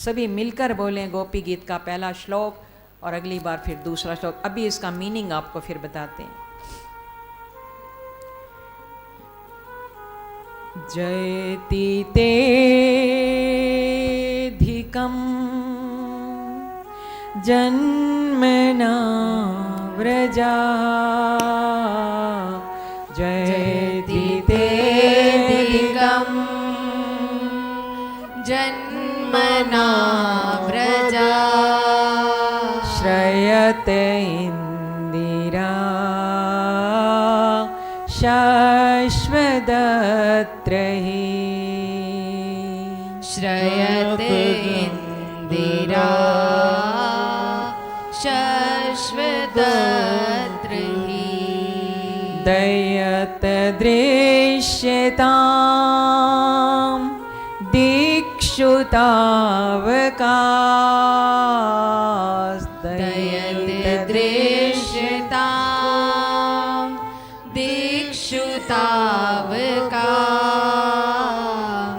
सभी मिलकर बोलें गोपी गीत का पहला श्लोक और अगली बार फिर दूसरा श्लोक। अभी इसका मीनिंग आपको फिर बताते हैं। जयति तेऽधिकं जन्मना व्रजा, जयति तेऽधिकं जन्मना व्रजा, श्रयते इन्दिरा शाश्वतत्रहि, श्रयते इन्दिरा शाश्वतत्रहि, दयत दृश्यतां दिक्षु तावकास्, दयते दृश्यतां दिक्षु तावकास्,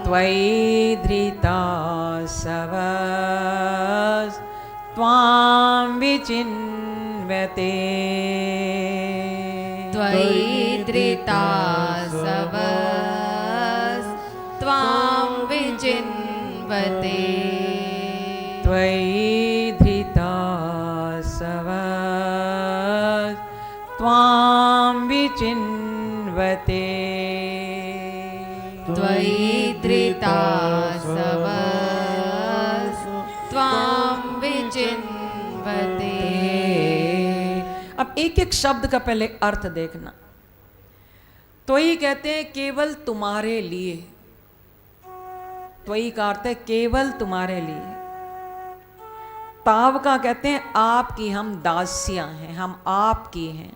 त्वयि धृतासवस् त्वां विचिन्वते, त्वयि धृतासवस् त्वां विचिन्वते, त्वयि धृतासवस् त्वां विचिन्वते, त्वयि धृतासवस् त्वां विचिन्वते। अब एक एक शब्द का पहले अर्थ देखना। त्वयि कहते हैं केवल तुम्हारे लिए, त्वयि का अर्थ है केवल तुम्हारे लिए। ताव का कहते हैं आपकी हम दासियां हैं, हम आपकी हैं।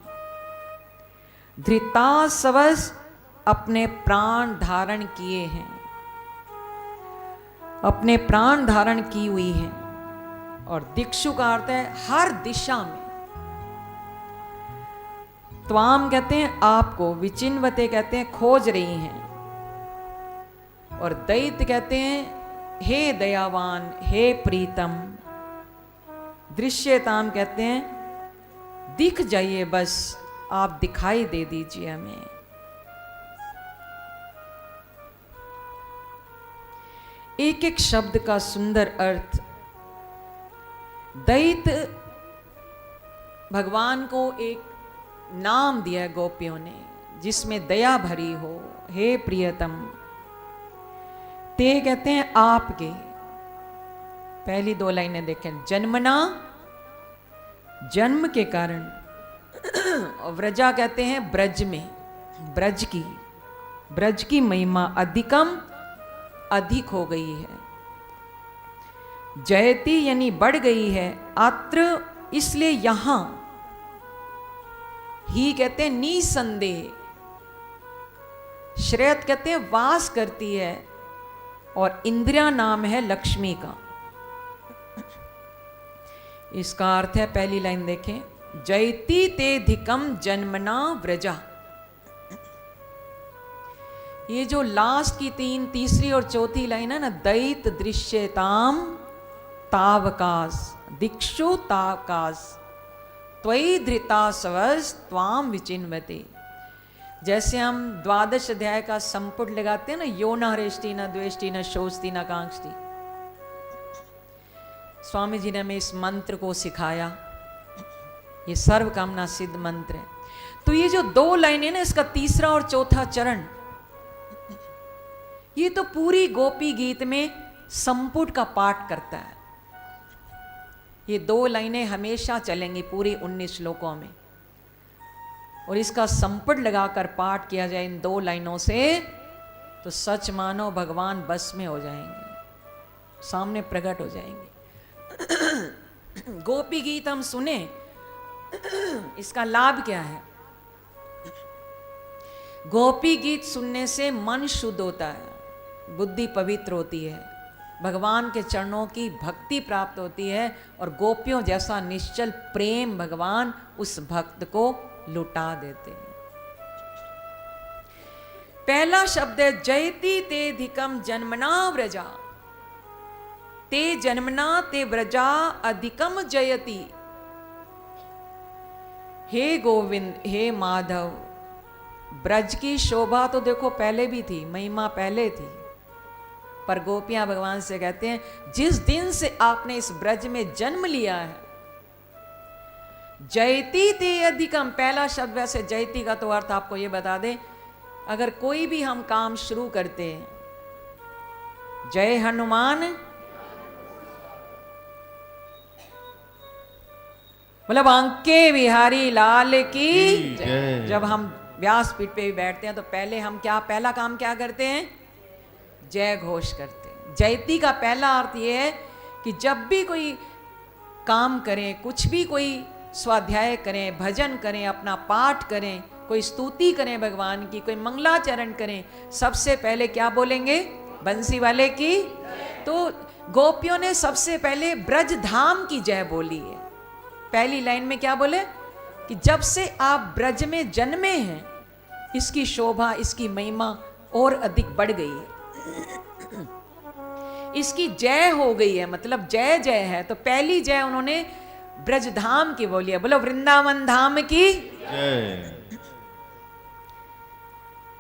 धृतासवस अपने प्राण धारण किए हैं, अपने प्राण धारण की हुई हैं। और दिक्षु का अर्थ है हर दिशा में। त्वाम कहते हैं आपको, विचिन्वते कहते हैं खोज रही हैं, और दैत्य कहते हैं हे दयावान, हे प्रीतम। दृश्यताम कहते हैं दिख जाइए, बस आप दिखाई दे दीजिए हमें। एक एक शब्द का सुंदर अर्थ। दैत्य भगवान को एक नाम दिया है गोपियों ने, जिसमें दया भरी हो। हे प्रियतम, ते कहते हैं आपके। पहली दो लाइनें देखें। जन्मना, जन्म के कारण। और व्रजा कहते हैं ब्रज में, ब्रज की, ब्रज की महिमा अधिकम, अधिक हो गई है। जयति यानी बढ़ गई है। अत्र इसलिए यहां। ही कहते हैं निसंदेह। श्रेयत कहते हैं वास करती है। और इंद्रिया नाम है लक्ष्मी का। इसका अर्थ है, पहली लाइन देखें। जयति तेऽधिकम जन्मना व्रजा। ये जो लास्ट की तीसरी और चौथी लाइन है ना, दैत दृश्यताम तावकास, दिक्षु तावकास, त्वयि धृतासवस् त्वां विचिन्वते। जैसे हम द्वादश अध्याय का संपुट लगाते हैं ना, यो न हरेष्टि न द्वेष्टि न शोचति न कांक्षति। स्वामी जी ने हमें इस मंत्र को सिखाया। ये सर्व कामना सिद्ध मंत्र है। तो ये जो दो लाइनें ना, इसका तीसरा और चौथा चरण, ये तो पूरी गोपी गीत में संपुट का पाठ करता है। ये दो लाइनें हमेशा चलेंगी पूरी 19 श्लोकों में। और इसका संपुट लगाकर पाठ किया जाए इन दो लाइनों से, तो सच मानो भगवान बस में हो जाएंगे, सामने प्रकट हो जाएंगे। गोपी गीत हम सुने, इसका लाभ क्या है? गोपी गीत सुनने से मन शुद्ध होता है, बुद्धि पवित्र होती है, भगवान के चरणों की भक्ति प्राप्त होती है, और गोपियों जैसा निश्चल प्रेम भगवान उस भक्त को लुटा देते हैं। पहला शब्द है जयति तेऽधिकम जन्मना व्रजा। ते जन्मना ते व्रजा अधिकम जयति। हे गोविंद, हे माधव, ब्रज की शोभा तो देखो पहले भी थी, महिमा पहले थी, पर गोपियां भगवान से कहते हैं जिस दिन से आपने इस ब्रज में जन्म लिया है, जयति ते अधिकम, पहला शब्द वैसे जयति का तो अर्थ आपको ये बता दें, अगर कोई भी हम काम शुरू करते हैं, जय हनुमान, मतलब अंके बिहारी लाल की जय। जब हम व्यासपीठ पे भी बैठते हैं तो पहले हम क्या, पहला काम क्या करते हैं, जय घोष करते हैं। जयति का पहला अर्थ यह है कि जब भी कोई काम करें, कुछ भी कोई स्वाध्याय करें, भजन करें, अपना पाठ करें, कोई स्तुति करें भगवान की, कोई मंगलाचरण करें, सबसे पहले क्या बोलेंगे, बंसी वाले की। तो गोपियों ने सबसे पहले ब्रज धाम की जय बोली है। पहली लाइन में क्या बोले कि जब से आप ब्रज में जन्मे हैं, इसकी शोभा, इसकी महिमा और अधिक बढ़ गई है, इसकी जय हो गई है, मतलब जय जय है। तो पहली जय उन्होंने ब्रज धाम की बोली है। बोलो वृंदावन धाम की जय।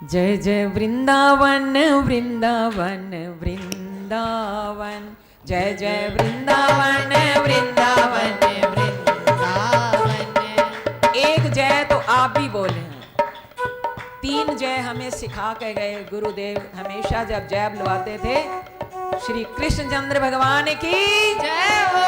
जय जय वृंदावन वृंदावन वृंदावन, जय जय वृंदावन वृंदावन वृंदावन। एक जय तो आप भी बोले हैं, 3 जय हमें सिखा के गए गुरुदेव। हमेशा जब जय बुलवाते थे, श्री कृष्णचंद्र भगवान की जय हो,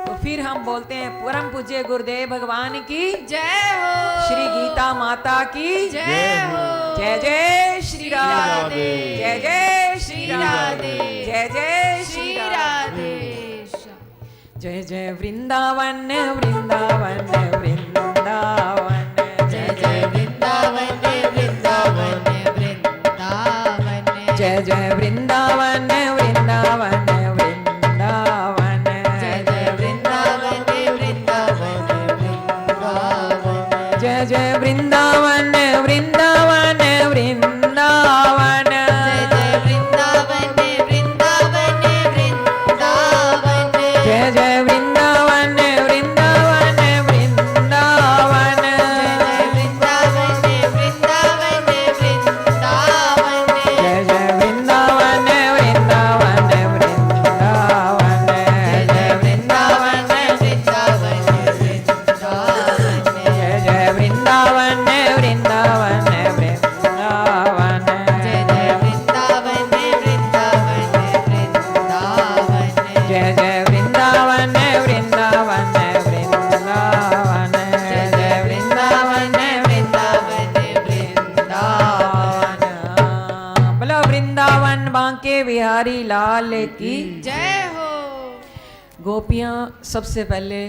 तो फिर हम बोलते हैं परम पूज्य गुरुदेव भगवान की जय हो, श्री गीता माता की जय हो, जय जय श्री राधे, जय जय श्री राधे, राधे, जय जय श्री राधे। राधे। जय जय वृंदावन वृंदावन वृंदावन, जय जय वृंदावन वृंदावन वृंदावन, जय जय वृंदावन वृंदावन वृंदावन, जय जय वृंदावन वृंदावन वृंदावन, जय जय वृंदावन वृंदावन वृंदावन, जय जय वृंदावन वृंदावन वृंदावन, जय जय वृंदावन वृंदावन वृंदावन, जय वृंदावन वृंदावन वृंदावन, जय जय वृंदावन वृंदावन वृंदावन, जय जय वृंदावन वृंदावन वृंदावन, जय जय वृंदावन वृंदावन वृंदावन, जय जय वृंदावन वृंदावन वृंदावन, जय जय वृंदावन वृंदावन वृंदावन, जय जय वृंदावन वृंदावन वृंदावन। बोलो वृंदावन बांके बिहारी लाल की। जय हो। गोपियां सबसे पहले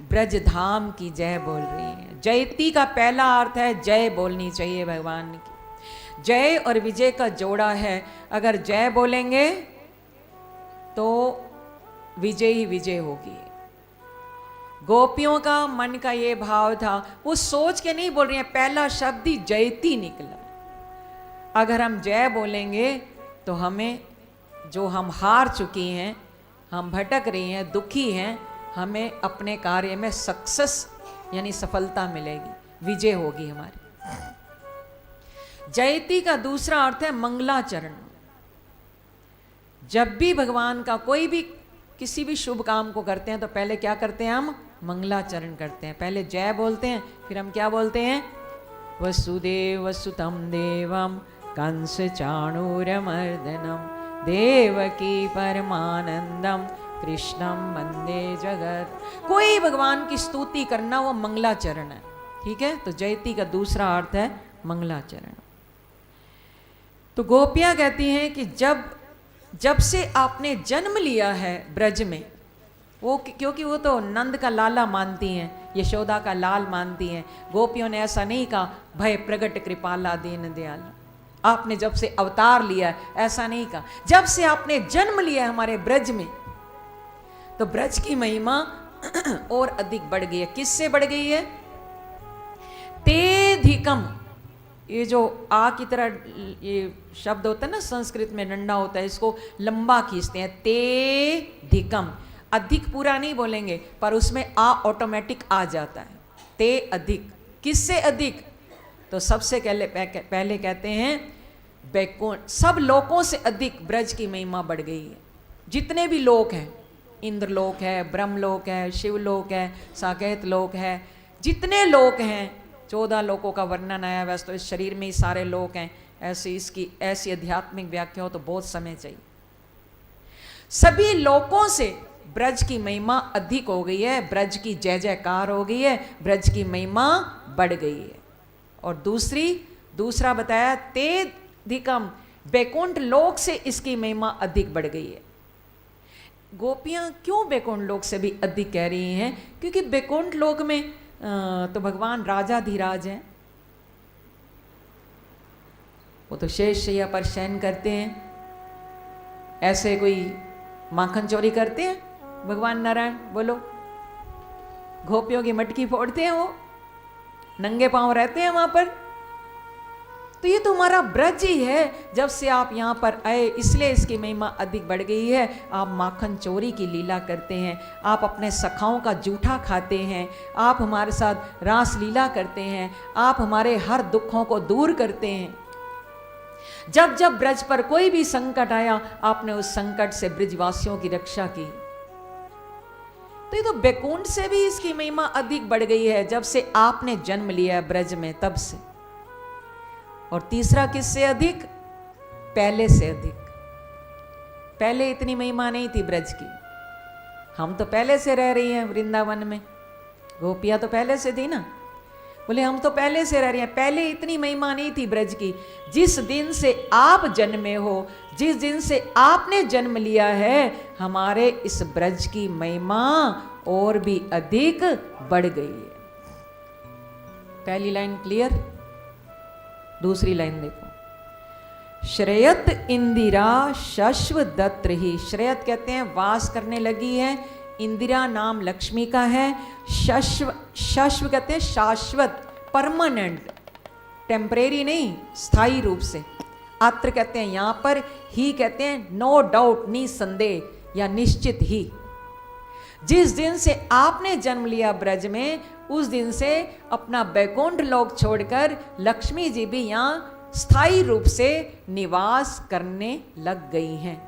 ब्रज धाम की जय बोल रही हैं। जयति का पहला अर्थ है जय बोलनी चाहिए भगवान की। जय और विजय का जोड़ा है। अगर जय बोलेंगे तो विजय ही विजय होगी। गोपियों का मन का ये भाव था, वो सोच के नहीं बोल रही हैं, पहला शब्द ही जयति निकला। अगर हम जय बोलेंगे तो हमें, जो हम हार चुकी हैं, हम भटक रही हैं, दुखी हैं, हमें अपने कार्य में सक्सेस यानी सफलता मिलेगी, विजय होगी हमारी। जयति का दूसरा अर्थ है मंगलाचरण। जब भी भगवान का कोई भी किसी भी शुभ काम को करते हैं तो पहले क्या करते हैं, हम मंगलाचरण करते हैं। पहले जय बोलते हैं, फिर हम क्या बोलते हैं, वसुदेव सुतम देवम कंस चाणूरमर्दनम देवकी परमानंदम कृष्णम वंदे जगत। कोई भगवान की स्तुति करना वो मंगलाचरण है। ठीक है, तो जयति का दूसरा अर्थ है मंगलाचरण। तो गोपियां कहती हैं कि जब से आपने जन्म लिया है ब्रज में, वो क्योंकि वो तो नंद का लाला मानती हैं, यशोदा का लाल मानती हैं। गोपियों ने ऐसा नहीं कहा भय प्रगट कृपाला दीन दयाल, आपने जब से अवतार लिया ऐसा नहीं कहा। जब से आपने जन्म लिया है हमारे ब्रज में, तो ब्रज की महिमा और अधिक बढ़ गई है। किससे बढ़ गई है, तेधिकम, ये जो आ की तरह ये शब्द होता है ना, संस्कृत में डंडा होता है, इसको लंबा खींचते हैं, ते धिकम। अधिक पूरा नहीं बोलेंगे, पर उसमें आ ऑटोमेटिक आ जाता है, ते अधिक। किससे अधिक? तो सबसे पहले कहते हैं बैकुंठ, सब लोकों से अधिक ब्रज की महिमा बढ़ गई है। जितने भी लोक हैं, इंद्रलोक है, ब्रह्मलोक है, शिवलोक है, साकेत लोक है, जितने लोक हैं, 14 लोकों का वर्णन आया। वैसे तो इस शरीर में ही सारे लोक हैं, ऐसी इसकी ऐसी आध्यात्मिक व्याख्या हो तो बहुत समय चाहिए। सभी लोकों से ब्रज की महिमा अधिक हो गई है, ब्रज की जय जयकार हो गई है, ब्रज की महिमा बढ़ गई है। और दूसरा बताया तेधिकम, बैकुंठ लोक से इसकी महिमा अधिक बढ़ गई है। गोपियां क्यों बैकुंठ लोक से भी अधिक कह रही हैं? क्योंकि बैकुंठ लोक में तो भगवान राजाधिराज हैं, वो तो शेष शैया पर शयन करते हैं। ऐसे कोई माखन चोरी करते हैं भगवान नारायण? बोलो, गोपियों की मटकी फोड़ते हैं, वो नंगे पांव रहते हैं वहां पर। तो ये तो हमारा ब्रज ही है। जब से आप यहाँ पर आए इसलिए इसकी महिमा अधिक बढ़ गई है। आप माखन चोरी की लीला करते हैं, आप अपने सखाओं का जूठा खाते हैं, आप हमारे साथ रास लीला करते हैं, आप हमारे हर दुखों को दूर करते हैं। जब जब ब्रज पर कोई भी संकट आया, आपने उस संकट से ब्रजवासियों की रक्षा की। तो ये तो बैकुंठ से भी इसकी महिमा अधिक बढ़ गई है, जब से आपने जन्म लिया है ब्रज में, तब से। और तीसरा किससे अधिक? पहले से अधिक। पहले इतनी महिमा नहीं थी ब्रज की। हम तो पहले से रह रही हैं वृंदावन में, गोपियां तो पहले से थी ना। बोले हम तो पहले से रह रही हैं, पहले इतनी महिमा नहीं थी ब्रज की। जिस दिन से आप जन्मे हो, जिस दिन से आपने जन्म लिया है, हमारे इस ब्रज की महिमा और भी अधिक बढ़ गई है। पहली लाइन क्लियर? दूसरी लाइन देखो, श्रेयत इंदिरा शश्व दत्र ही। श्रेयत कहते हैं वास करने लगी है, इंदिरा नाम लक्ष्मी का है, शश्व कहते हैं शाश्वत, परमानेंट, टेम्परेरी नहीं, स्थायी रूप से। अत्र कहते हैं यहां पर, ही कहते हैं नो डाउट, निसंदेह या निश्चित ही। जिस दिन से आपने जन्म लिया ब्रज में, उस दिन से अपना बैकुंठ लोक छोड़कर लक्ष्मी जी भी यहाँ स्थायी रूप से निवास करने लग गई हैं।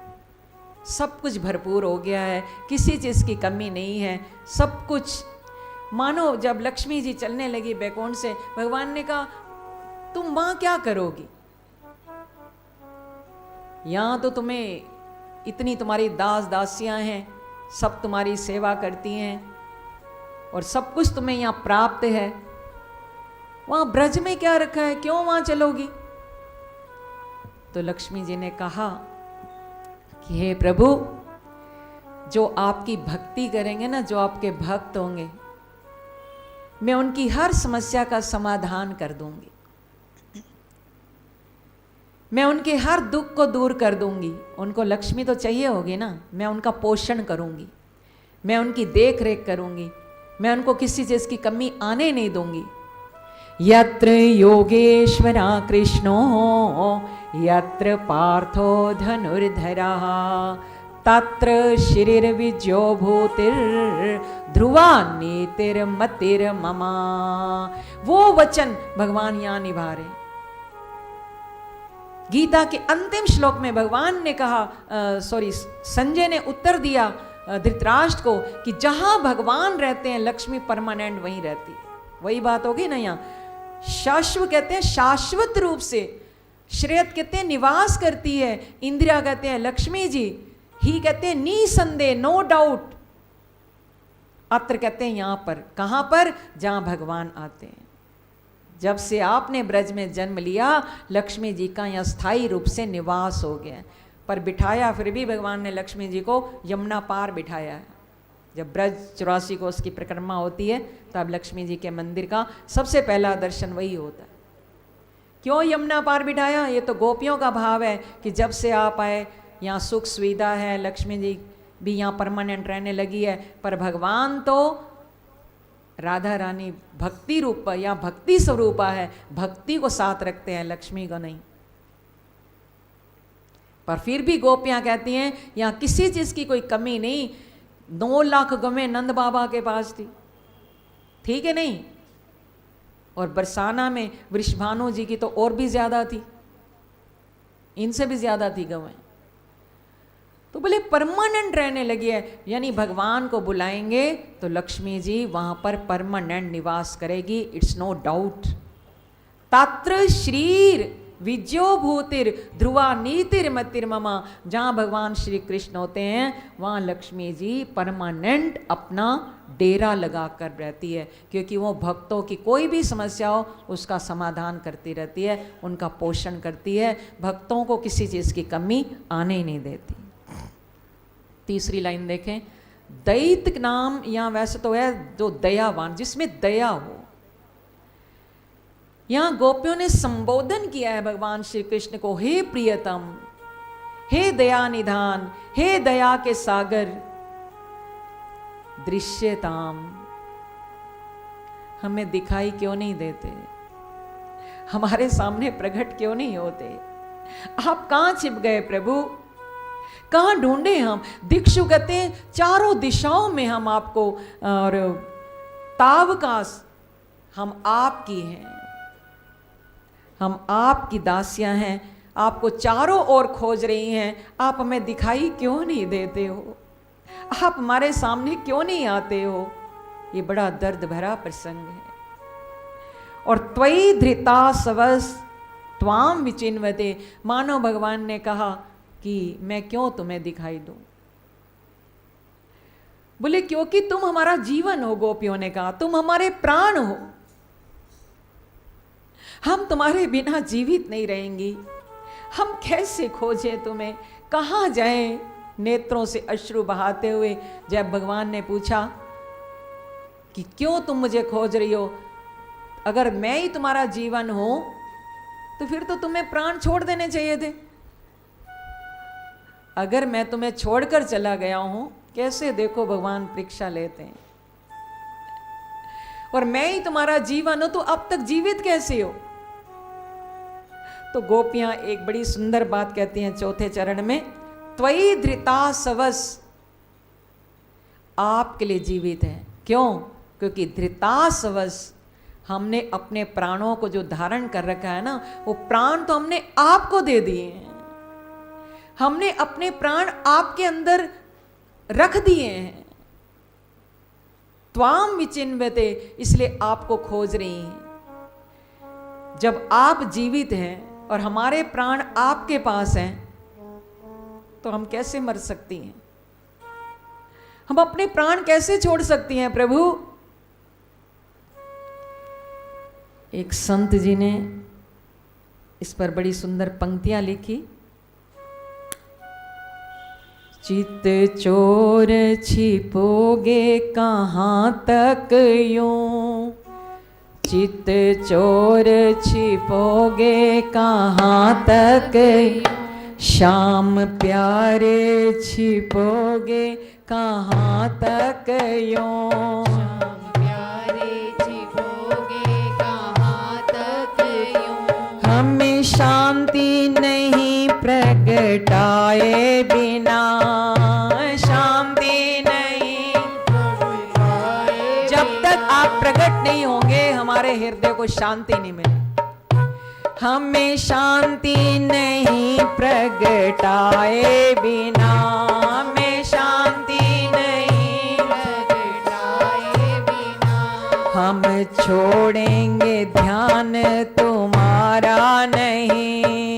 सब कुछ भरपूर हो गया है, किसी चीज की कमी नहीं है, सब कुछ। मानो जब लक्ष्मी जी चलने लगी बैकुंठ से, भगवान ने कहा तुम वहां क्या करोगी? यहां तो तुम्हें इतनी तुम्हारी दास दासियां हैं, सब तुम्हारी सेवा करती हैं और सब कुछ तुम्हें यहां प्राप्त है। वहां ब्रज में क्या रखा है, क्यों वहां चलोगी? तो लक्ष्मी जी ने कहा कि हे प्रभु, जो आपकी भक्ति करेंगे ना, जो आपके भक्त होंगे, मैं उनकी हर समस्या का समाधान कर दूंगी, मैं उनके हर दुख को दूर कर दूंगी। उनको लक्ष्मी तो चाहिए होगी ना, मैं उनका पोषण करूंगी, मैं उनकी देख रेख करूंगी, मैं उनको किसी चीज की कमी आने नहीं दूंगी। यत्र योगेश्वरा कृष्णो यत्र पार्थो धनुर्धरः तत्र शिरिर्विजयो भूतिर् ध्रुवा नीतिर्मतिर्ममा। वो वचन भगवान यहां निभा रहे। गीता के अंतिम श्लोक में भगवान ने कहा, संजय ने उत्तर दिया धृतराष्ट्र को कि जहां भगवान रहते हैं, लक्ष्मी परमानेंट वहीं रहती है। वही बात होगी ना यहाँ। शाश्व कहते हैं शाश्वत रूप से, श्रेयत कहते हैं निवास करती है, इंदिरा कहते हैं लक्ष्मी जी, ही कहते हैं निसंदेह, नो डाउट, अत्र कहते हैं यहां पर। कहां पर? जहां भगवान आते हैं। जब से आपने ब्रज में जन्म लिया, लक्ष्मी जी का यहाँ स्थायी रूप से निवास हो गया। पर बिठाया फिर भी भगवान ने लक्ष्मी जी को यमुना पार बिठाया है। जब ब्रज 84 को उसकी परिक्रमा होती है, तब लक्ष्मी जी के मंदिर का सबसे पहला दर्शन वही होता है। क्यों यमुना पार बिठाया? ये तो गोपियों का भाव है कि जब से आप आए यहाँ सुख सुविधा है, लक्ष्मी जी भी यहाँ परमानेंट रहने लगी है। पर भगवान तो राधा रानी भक्ति रूप या भक्ति स्वरूपा है, भक्ति को साथ रखते हैं, लक्ष्मी को नहीं। पर फिर भी गोपियां कहती हैं यहाँ किसी चीज की कोई कमी नहीं। 9 लाख गवें नंद बाबा के पास थी, ठीक है नहीं? और बरसाना में वृषभानु जी की तो और भी ज्यादा थी, इनसे भी ज्यादा थी गवें। तो बोले परमानेंट रहने लगी है, यानी भगवान को बुलाएंगे तो लक्ष्मी जी वहां पर परमानेंट निवास करेगी, इट्स नो डाउट। तत्र श्रीर विज्यो भूतिर ध्रुवा नीतिर मतिर्ममा, जहाँ भगवान श्री कृष्ण होते हैं वहाँ लक्ष्मी जी परमानेंट अपना डेरा लगा कर रहती है, क्योंकि वो भक्तों की कोई भी समस्या हो उसका समाधान करती रहती है, उनका पोषण करती है, भक्तों को किसी चीज़ की कमी आने ही नहीं देती। तीसरी लाइन देखें, दैत नाम, यहाँ वैसे तो है जो दयावान, जिसमें दया हो। यहाँ गोपियों ने संबोधन किया है भगवान श्री कृष्ण को, हे प्रियतम, हे दया निधान, हे दया के सागर, दृश्यताम। हमें दिखाई क्यों नहीं देते, हमारे सामने प्रकट क्यों नहीं होते? आप कहां छिप गए प्रभु, कहां ढूंढे हम? दिक्षु कहते हैं चारों दिशाओं में हम आपको, और तावकाश हम आपकी हैं, हम आपकी दासियां हैं, आपको चारों ओर खोज रही हैं, आप हमें दिखाई क्यों नहीं देते हो, आप हमारे सामने क्यों नहीं आते हो? ये बड़ा दर्द भरा प्रसंग है। और त्वयि धृता सवस त्वाम विचिन्वते, मानो भगवान ने कहा कि मैं क्यों तुम्हें दिखाई दूं? बोले क्योंकि तुम हमारा जीवन हो, गोपियों ने कहा, तुम हमारे प्राण हो, हम तुम्हारे बिना जीवित नहीं रहेंगी, हम कैसे खोजें तुम्हें, कहाँ जाएं? नेत्रों से अश्रु बहाते हुए जब भगवान ने पूछा कि क्यों तुम मुझे खोज रही हो, अगर मैं ही तुम्हारा जीवन हूं तो फिर तो तुम्हें प्राण छोड़ देने चाहिए थे। अगर मैं तुम्हें छोड़कर चला गया हूं, कैसे देखो भगवान परीक्षा लेते हैं, और मैं ही तुम्हारा जीवन हूं तो अब तक जीवित कैसे हो? तो गोपियां एक बड़ी सुंदर बात कहती हैं चौथे चरण में, त्वयि धृता सवस, आपके लिए जीवित है। क्यों? क्योंकि धृता सवस, हमने अपने प्राणों को जो धारण कर रखा है ना, वो प्राण तो हमने आपको दे दिए हैं, हमने अपने प्राण आपके अंदर रख दिए हैं। त्वाम विचिन्वते, इसलिए आपको खोज रही हैं। जब आप जीवित हैं और हमारे प्राण आपके पास हैं तो हम कैसे मर सकती हैं? हम अपने प्राण कैसे छोड़ सकती हैं प्रभु? एक संत जी ने इस पर बड़ी सुंदर पंक्तियां लिखी। चित चोर छिपोगे कहाँ तक यूं, चित चोर छिपोगे कहाँ तक, श्याम प्यारे छिपोगे कहाँ तक यूं, श्याम प्यारे छिपोगे कहाँ तक यूं, हमें शांति नहीं प्रगटाए बिना, शांति नहीं प्रगटाए, जब तक आप प्रकट नहीं होंगे हमारे हृदय को शांति नहीं मिलेगी। हमें शांति नहीं प्रगटाए बिना, हमें शांति नहीं प्रगटाए बिना, हम छोड़ेंगे ध्यान तुम्हारा नहीं,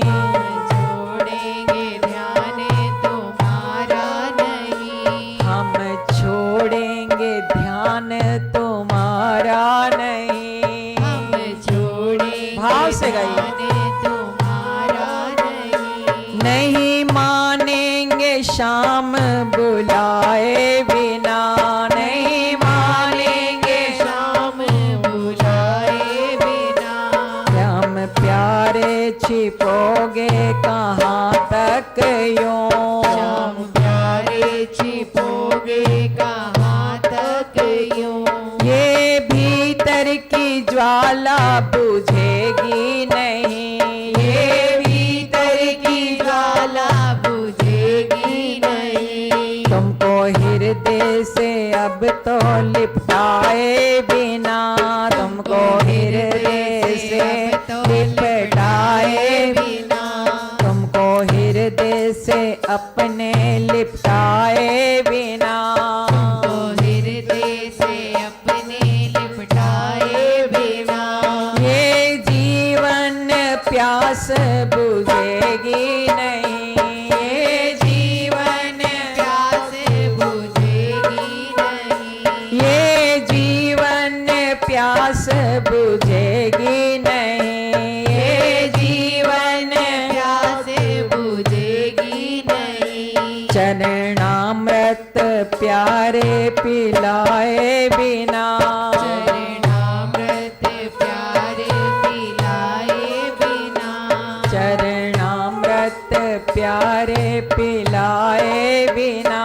छोड़ेंगे ध्यान तुम्हारा नहीं, हम छोड़ेंगे ध्यान तुम्हारा नहीं, हम छोड़ेंगे भाव से गाइए। ध्यान तुम्हारा नहीं, नहीं मानेंगे श्याम बुलाए बिना, नहीं मानेंगे श्याम बुलाए बिना, श्याम प्यारे छिपोगे कहाँ तक यूं, श्याम प्यारे छिपोगे कहाँ तक यूं, ये भी हृदय से अब तो लिपटाए बिना, तुमको हृदय से लिपटाए बिना, तुमको हृदय से अपने लिपटाए बिना, हृदय से अपने लिपटाए बिना, ये जीवन प्यास बुझेगी नहीं, ये जीवन प्यास बुझेगी नहीं, ये जीवन प्यास बुझेगी नहीं, ये जीवन प्यास बुझेगी नहीं, चरणामृत प्यारे पिलाए बिना, चरणामृत प्यारे पिलाए बिना, चरणामृत प्यारे पिलाए बिना,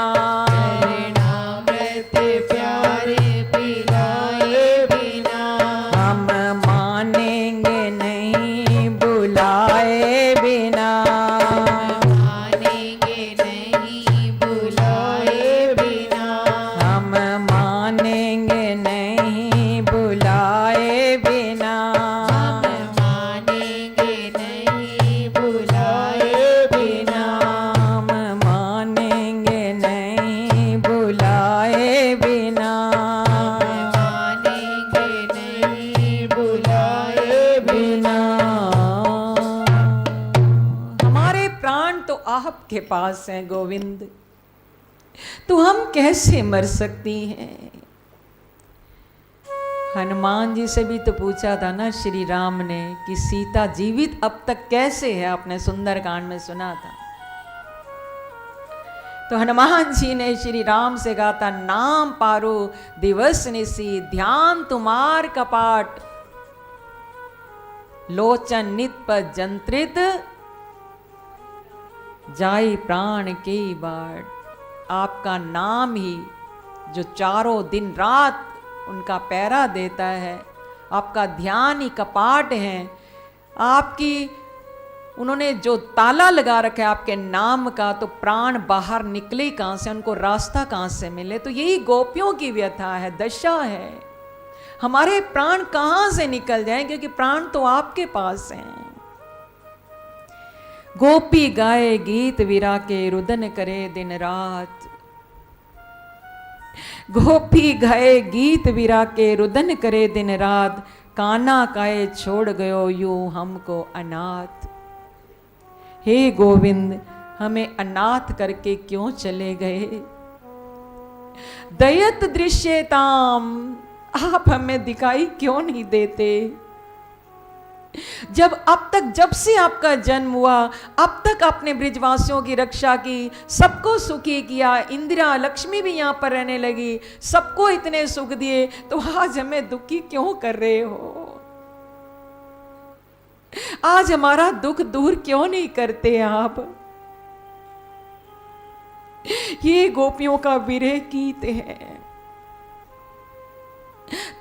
चरणामृत प्यारे पिलाए बिना, हम मानेंगे नहीं बुलाए बिना, मानेंगे नहीं बुलाए बिना, हम मानेंगे नहीं बुलाए बिना, हम मानेंगे नहीं बुलाए बिना, हम मानेंगे नहीं बुलाए बिना, मानेंगे नहीं बुलाए बिना। हमारे प्राण तो आपके पास हैं गोविंद, तो हम कैसे मर सकती हैं? हनुमान जी से भी तो पूछा था ना श्री राम ने कि सीता जीवित अब तक कैसे है, आपने सुंदरकांड में सुना था। तो हनुमान जी ने श्री राम से कहा था, नाम पारो दिवस निसी, ध्यान तुम्हार कपाट, लोचन नित पर जंत्रित, जाई प्राण की बाट। आपका नाम ही जो चारों दिन रात उनका पहरा देता है, आपका ध्यान ही कपाट है, आपकी उन्होंने जो ताला लगा रखा है आपके नाम का, तो प्राण बाहर निकले कहाँ से, उनको रास्ता कहाँ से मिले? तो यही गोपियों की व्यथा है, दशा है। हमारे प्राण कहाँ से निकल जाएं, क्योंकि प्राण तो आपके पास हैं। गोपी गाए गीत विरा के, रुदन करे दिन रात। गोपी गाए गीत विरा के, रुदन करे दिन रात, काना काए छोड़ गयो यूं हमको अनाथ। हे गोविंद, हमें अनाथ करके क्यों चले गए? दयत दृश्यताम, आप हमें दिखाई क्यों नहीं देते? जब से आपका जन्म हुआ, अब तक आपने ब्रिजवासियों की रक्षा की, सबको सुखी किया, इंदिरा लक्ष्मी भी यहाँ पर रहने लगी, सबको इतने सुख दिए, तो आज हमें दुखी क्यों कर रहे हो? आज हमारा दुख दूर क्यों नहीं करते आप? ये गोपियों का विरह गीत है।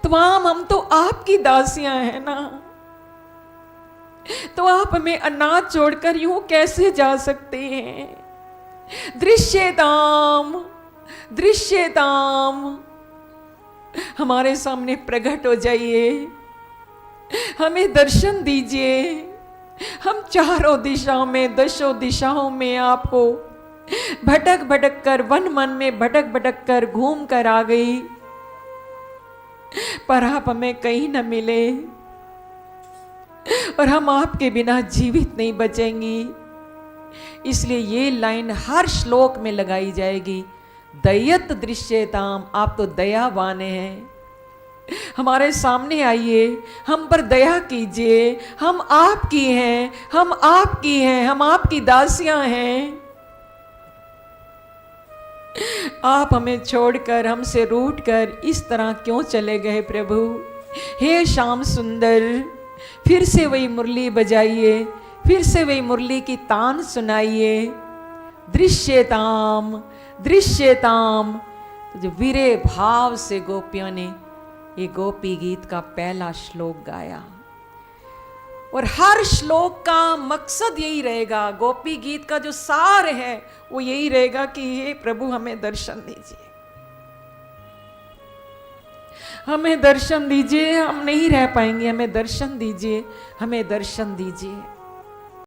तमाम हम तो आपकी दासियां हैं ना, तो आप हमें अनाथ छोड़कर यूं कैसे जा सकते हैं? दृश्यताम, दृश्यताम, हमारे सामने प्रकट हो जाइए, हमें दर्शन दीजिए। हम चारों दिशाओं में, दशों दिशाओं में आपको भटक भटक कर, वन मन में भटक भटक कर घूम कर आ गई, पर आप हमें कहीं न मिले, और हम आपके बिना जीवित नहीं बचेंगी। इसलिए ये लाइन हर श्लोक में लगाई जाएगी, दयत दृश्यताम, आप तो दयावान हैं, हमारे सामने आइए, हम पर दया कीजिए, हम आपकी हैं, हम आपकी हैं, हम आपकी दासियां हैं। आप हमें छोड़कर, हमसे रूठकर इस तरह क्यों चले गए प्रभु? हे श्याम सुंदर, फिर से वही मुरली बजाइए, फिर से वही मुरली की तान सुनाइए। दृश्यताम, दृश्यताम, तो जो वीरे भाव से गोपियों ने ये गोपी गीत का पहला श्लोक गाया, और हर श्लोक का मकसद यही रहेगा, गोपी गीत का जो सार है वो यही रहेगा कि हे प्रभु हमें दर्शन दीजिए, हमें दर्शन दीजिए, हम नहीं रह पाएंगे, हमें दर्शन दीजिए, हमें दर्शन दीजिए।